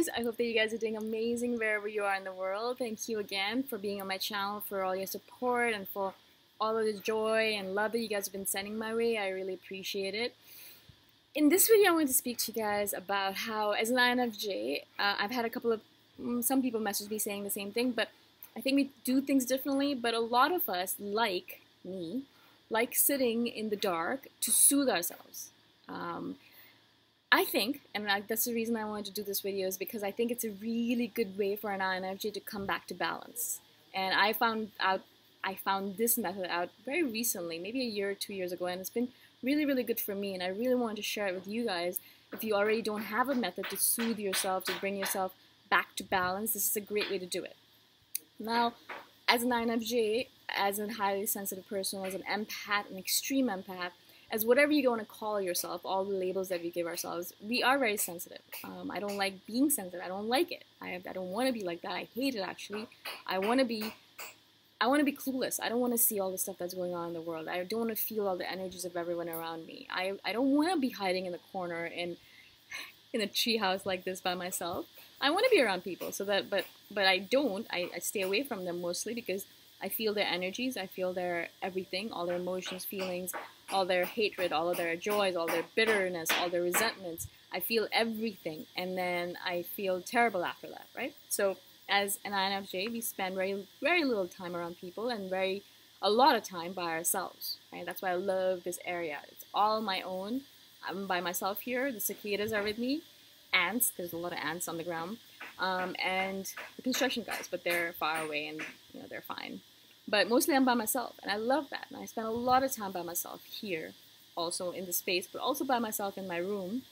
guys. I hope that you guys are doing amazing wherever you are in the world. Thank you again for being on my channel, for all your support, and for all of the joy and love that you guys have been sending my way. I really appreciate it. In this video, I want to speak to you guys about how, as an INFJ, I've had a couple of, some people message me saying the same thing, but I think we do things differently, but a lot of us, like me, like sitting in the dark to soothe ourselves. I think, and that's the reason I wanted to do this video, is because I think it's a really good way for an INFJ to come back to balance. And I found this method out very recently, maybe a year or 2 years ago, and it's been really, really good for me, and I really wanted to share it with you guys. If you already don't have a method to soothe yourself, to bring yourself back to balance, this is a great way to do it. Now, as an INFJ, as a highly sensitive person, as an empath, an extreme empath, as whatever you want to call yourself, all the labels that we give ourselves, we are very sensitive. I don't like being sensitive. I don't like it. I don't want to be like that. I hate it, actually. I want to be clueless. I don't want to see all the stuff that's going on in the world. I don't want to feel all the energies of everyone around me. I don't want to be hiding in the corner in a treehouse like this by myself. I want to be around people, so that, but I don't. I stay away from them mostly because I feel their energies. I feel their everything, all their emotions, feelings, all their hatred, all of their joys, all their bitterness, all their resentments. I feel everything, and then I feel terrible after that, right? So as an INFJ, we spend very, very little time around people and a lot of time by ourselves, right? That's why I love this area. It's all my own. I'm by myself here. The cicadas are with me. Ants, there's a lot of ants on the ground, and the construction guys, but they're far away and they're fine. But mostly I'm by myself, and I love that. And I spend a lot of time by myself here, also in the space, but also by myself in my room,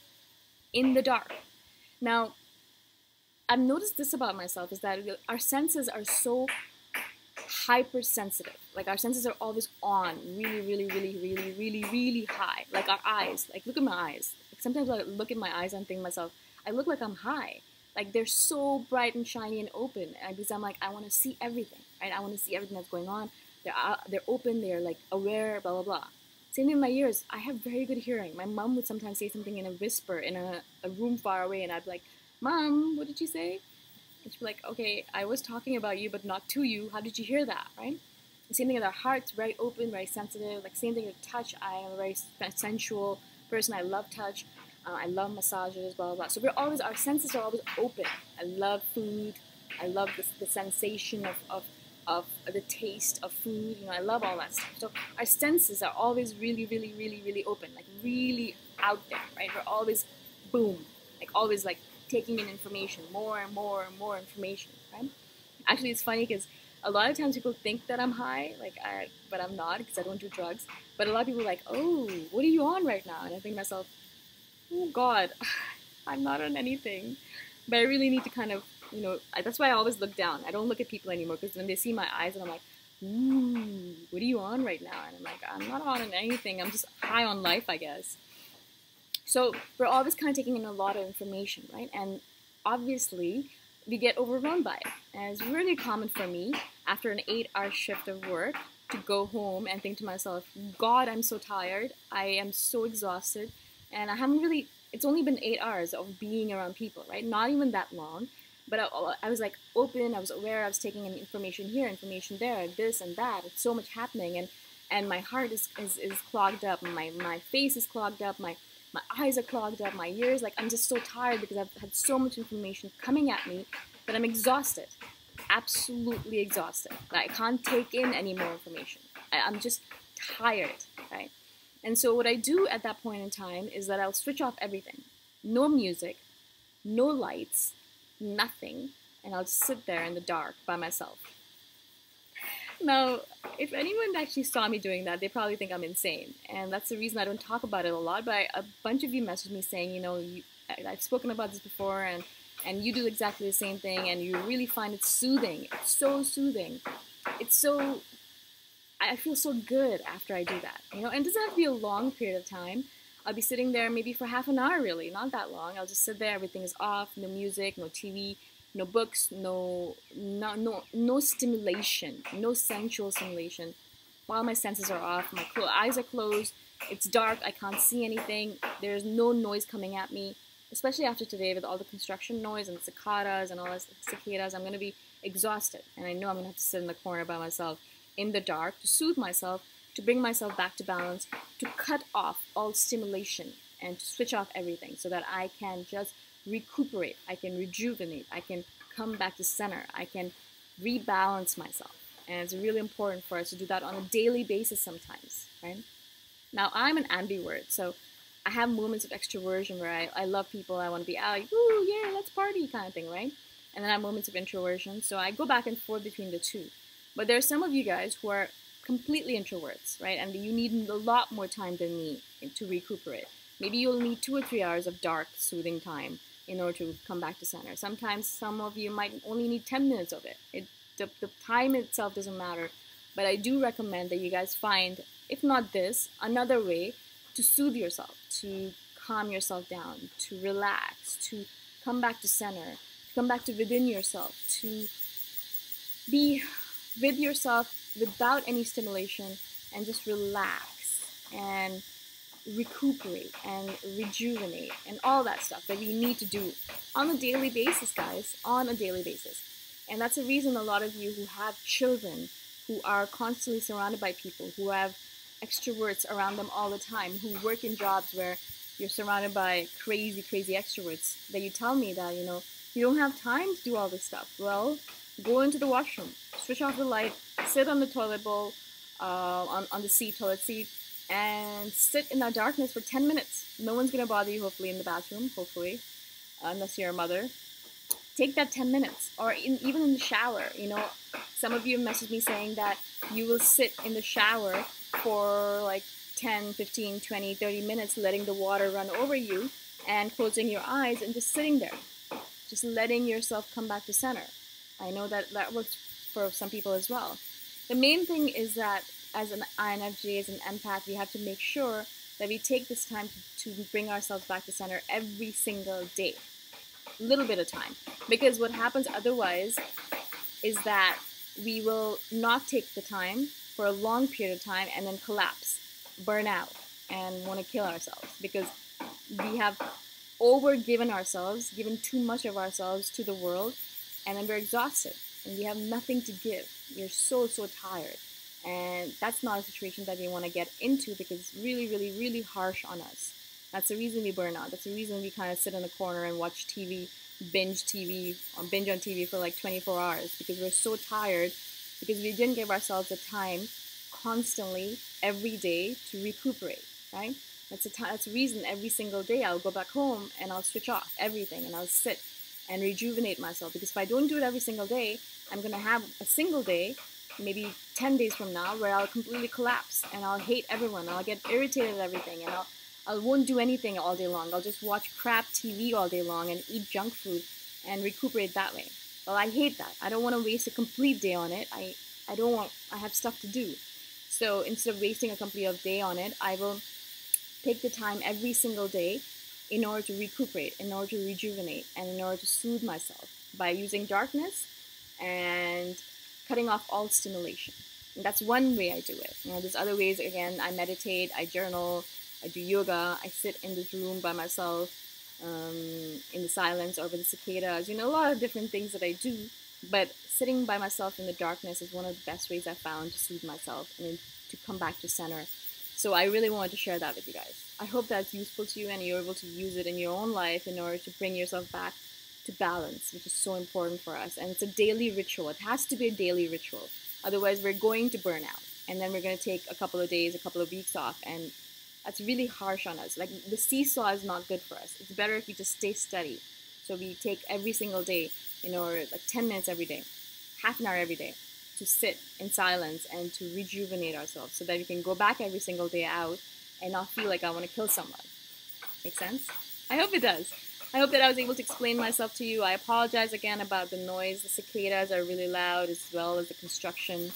in the dark. Now, I've noticed this about myself, is that our senses are so hypersensitive. Like, our senses are always on, really, really, really, really, really, really high. Like our eyes. Like, look at my eyes. Like, sometimes I look at my eyes and think to myself, I look like I'm high. Like, they're so bright and shiny and open, and because I'm like, I want to see everything, right? I want to see everything that's going on. They're open, they're like aware, blah, blah, blah. Same thing with my ears. I have very good hearing. My mom would sometimes say something in a whisper in a room far away, and I'd be like, Mom, what did you say? And she'd be like, okay, I was talking about you, but not to you. How did you hear that, right? The same thing with our hearts, very open, very sensitive. Like, same thing with touch. I am a very sensual person. I love touch. I love massages, blah, blah, blah. So our senses are always open. I love food. I love the sensation of the taste of food. I love all that stuff. So our senses are always really, really, really, really open, like really out there, right? We're always, boom, like always like taking in information, more and more and more information, right? Actually, it's funny because a lot of times people think that I'm high, but I'm not, because I don't do drugs. But a lot of people are like, oh, what are you on right now? And I think to myself, oh God, I'm not on anything. But I really need to kind of, that's why I always look down. I don't look at people anymore, because when they see my eyes, and I'm like, ooh, what are you on right now? And I'm like, I'm not on anything. I'm just high on life, I guess. So we're always kind of taking in a lot of information, right? And obviously, we get overwhelmed by it. And it's really common for me, after an 8-hour shift of work, to go home and think to myself, God, I'm so tired. I am so exhausted. And I haven't really, it's only been 8 hours of being around people, right? Not even that long. But I was like open, I was aware, I was taking in information here, information there, this and that. It's so much happening. And my heart is clogged up. My face is clogged up. My eyes are clogged up. My ears, like, I'm just so tired because I've had so much information coming at me that I'm exhausted. Absolutely exhausted. I can't take in any more information. I'm just tired, right? And so what I do at that point in time is that I'll switch off everything. No music, no lights, nothing, and I'll just sit there in the dark by myself. Now, if anyone actually saw me doing that, they probably think I'm insane. And that's the reason I don't talk about it a lot, but a bunch of you messaged me saying, I've spoken about this before, and you do exactly the same thing, and you really find it soothing. It's so soothing. I feel so good after I do that, and it doesn't have to be a long period of time. I'll be sitting there maybe for half an hour, really, not that long. I'll just sit there, everything is off, no music, no TV, no books, no stimulation, no sensual stimulation. While my senses are off, my eyes are closed, it's dark, I can't see anything, there's no noise coming at me, especially after today with all the construction noise and cicadas and all this cicadas, I'm going to be exhausted. And I know I'm going to have to sit in the corner by myself in the dark to soothe myself, to bring myself back to balance, to cut off all stimulation and to switch off everything so that I can just recuperate, I can rejuvenate, I can come back to center, I can rebalance myself. And it's really important for us to do that on a daily basis sometimes, right? Now, I'm an ambivert, so I have moments of extroversion where I love people, I want to be out, like, woo, yeah, let's party kind of thing, right? And then I have moments of introversion, so I go back and forth between the two. But there are some of you guys who are completely introverts, right? And you need a lot more time than me to recuperate. Maybe you'll need 2 or 3 hours of dark, soothing time in order to come back to center. Sometimes some of you might only need 10 minutes of it. The time itself doesn't matter. But I do recommend that you guys find, if not this, another way to soothe yourself, to calm yourself down, to relax, to come back to center, to come back to within yourself, to be with yourself without any stimulation and just relax and recuperate and rejuvenate and all that stuff that we need to do on a daily basis, guys, on a daily basis. And that's the reason a lot of you who have children, who are constantly surrounded by people, who have extroverts around them all the time, who work in jobs where you're surrounded by crazy, crazy extroverts, that you tell me that, you don't have time to do all this stuff. Well, go into the washroom, switch off the light, sit on the toilet bowl, on the toilet seat, and sit in that darkness for 10 minutes. No one's going to bother you, hopefully, in the bathroom, hopefully, unless you're a mother. Take that 10 minutes, or even in the shower. Some of you messaged me saying that you will sit in the shower for like 10, 15, 20, 30 minutes, letting the water run over you and closing your eyes and just sitting there, just letting yourself come back to center. I know that works for some people as well. The main thing is that as an INFJ, as an empath, we have to make sure that we take this time to bring ourselves back to center every single day. A little bit of time. Because what happens otherwise is that we will not take the time for a long period of time and then collapse, burn out, and want to kill ourselves. Because we have overgiven ourselves, given too much of ourselves to the world, and then we're exhausted and we have nothing to give. You're so tired. And that's not a situation that we want to get into because it's really, really, really harsh on us. That's the reason we burn out. That's the reason we kind of sit in the corner and watch TV, binge on TV for like 24 hours because we're so tired because we didn't give ourselves the time constantly every day to recuperate, right? That's the reason every single day I'll go back home and I'll switch off everything and I'll sit and rejuvenate myself, because if I don't do it every single day, I'm going to have a single day, maybe 10 days from now, where I'll completely collapse and I'll hate everyone. I'll get irritated at everything and I won't do anything all day long. I'll just watch crap TV all day long and eat junk food and recuperate that way. Well, I hate that. I don't want to waste a complete day on it. I have stuff to do. So instead of wasting a complete day on it, I will take the time every single day in order to recuperate, in order to rejuvenate, and in order to soothe myself by using darkness and cutting off all stimulation. And that's one way I do it. There's other ways. Again, I meditate, I journal, I do yoga, I sit in this room by myself in the silence or with the cicadas. A lot of different things that I do. But sitting by myself in the darkness is one of the best ways I found to soothe myself and to come back to center. So I really wanted to share that with you guys. I hope that's useful to you and you're able to use it in your own life in order to bring yourself back to balance, which is so important for us. And it's a daily ritual. It has to be a daily ritual. Otherwise, we're going to burn out. And then we're going to take a couple of days, a couple of weeks off. And that's really harsh on us. Like, the seesaw is not good for us. It's better if we just stay steady. So we take every single day, like 10 minutes every day, half an hour every day, to sit in silence and to rejuvenate ourselves so that we can go back every single day out and not feel like I want to kill someone. Make sense? I hope it does. I hope that I was able to explain myself to you. I apologize again about the noise. The cicadas are really loud, as well as the construction.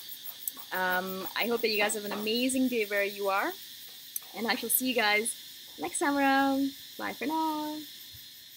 I hope that you guys have an amazing day where you are. And I shall see you guys next time around. Bye for now.